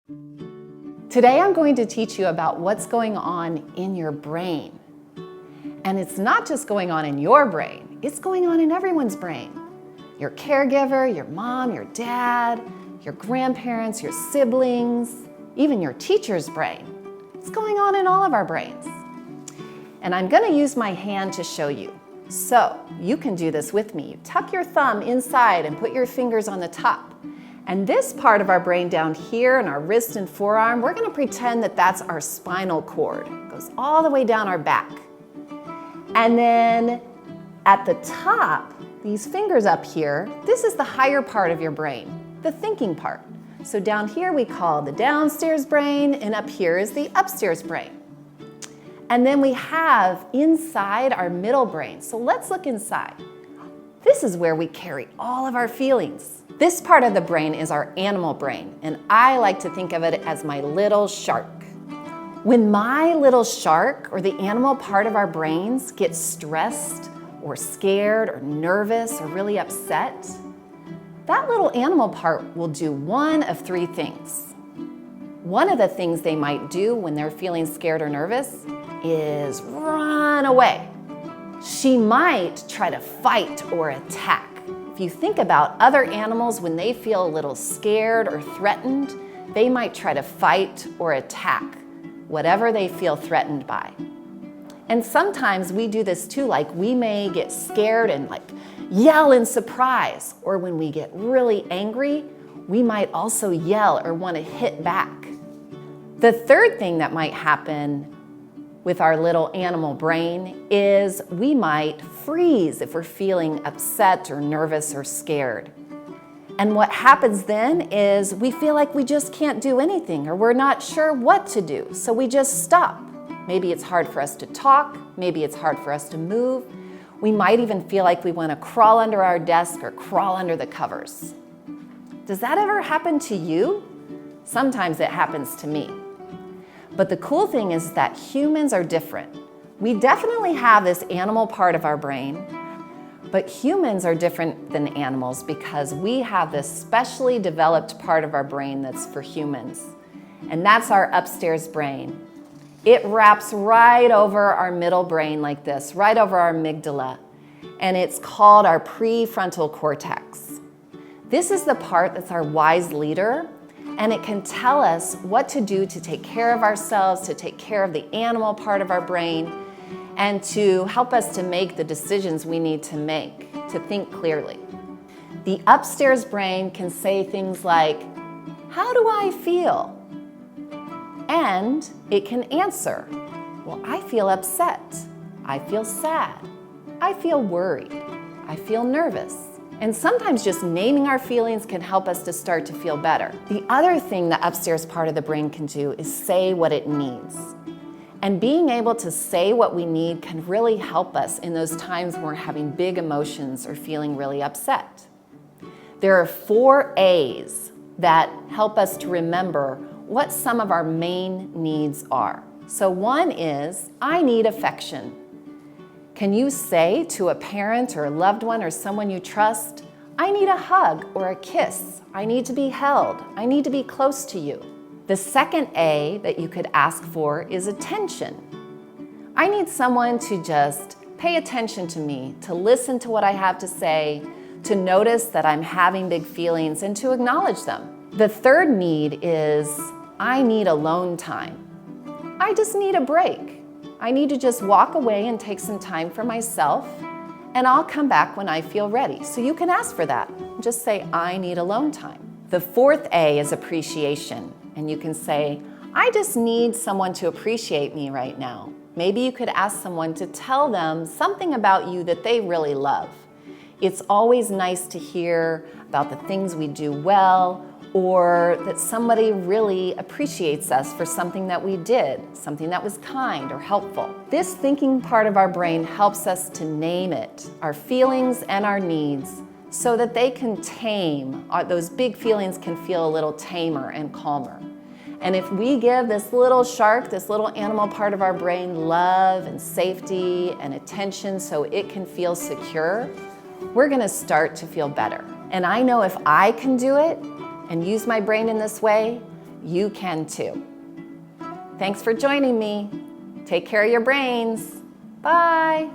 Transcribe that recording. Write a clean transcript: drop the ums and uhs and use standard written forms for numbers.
Today I'm going to teach you about what's going on in your brain. And it's not just going on in your brain, it's going on in everyone's brain. Your caregiver, your mom, your dad, your grandparents, your siblings, even your teacher's brain. It's going on in all of our brains. And I'm going to use my hand to show you. So you can do this with me. Tuck your thumb inside and put your fingers on the top. And this part of our brain down here in our wrist and forearm, we're going to pretend that that's our spinal cord. It goes all the way down our back. And then at the top, these fingers up here, this is the higher part of your brain, the thinking part. So down here we call the downstairs brain, and up here is the upstairs brain. And then we have inside our middle brain. So let's look inside. This is where we carry all of our feelings. This part of the brain is our animal brain, and I like to think of it as my little shark. When my little shark, or the animal part of our brains, gets stressed or scared or nervous or really upset, that little animal part will do one of three things. One of the things they might do when they're feeling scared or nervous is run away. She might try to fight or attack. If you think about other animals, when they feel a little scared or threatened, they might try to fight or attack whatever they feel threatened by. And sometimes we do this too, like we may get scared and yell in surprise, or when we get really angry, we might also yell or want to hit back. The third thing that might happen with our little animal brain is we might freeze if we're feeling upset or nervous or scared. And what happens then is we feel like we just can't do anything, or we're not sure what to do, so we just stop. Maybe it's hard for us to talk, maybe it's hard for us to move. We might even feel like we want to crawl under our desk or crawl under the covers. Does that ever happen to you? Sometimes it happens to me. But the cool thing is that humans are different. We definitely have this animal part of our brain, but humans are different than animals because we have this specially developed part of our brain that's for humans, and that's our upstairs brain. It wraps right over our middle brain like this, right over our amygdala, and it's called our prefrontal cortex. This is the part that's our wise leader, and it can tell us what to do to take care of ourselves, to take care of the animal part of our brain, and to help us to make the decisions we need to make, to think clearly. The upstairs brain can say things like, "How do I feel?" And it can answer, "Well, I feel upset. I feel sad. I feel worried. I feel nervous." And sometimes just naming our feelings can help us to start to feel better. The other thing the upstairs part of the brain can do is say what it needs. And being able to say what we need can really help us in those times when we're having big emotions or feeling really upset. There are 4 A's that help us to remember what some of our main needs are. So one is, I need affection. Can you say to a parent or a loved one or someone you trust, "I need a hug or a kiss. I need to be held. I need to be close to you." The second A that you could ask for is attention. I need someone to just pay attention to me, to listen to what I have to say, to notice that I'm having big feelings and to acknowledge them. The third need is, I need alone time. I just need a break. I need to just walk away and take some time for myself, and I'll come back when I feel ready. So you can ask for that. Just say, I need alone time. The fourth A is appreciation, and you can say, I just need someone to appreciate me right now. Maybe you could ask someone to tell them something about you that they really love. It's always nice to hear about the things we do well, or that somebody really appreciates us for something that we did, something that was kind or helpful. This thinking part of our brain helps us to name it, our feelings and our needs, so that they can tame, those big feelings can feel a little tamer and calmer. And if we give this little shark, this little animal part of our brain, love and safety and attention so it can feel secure, we're gonna start to feel better. And I know if I can do it and use my brain in this way, you can too. Thanks for joining me. Take care of your brains. Bye.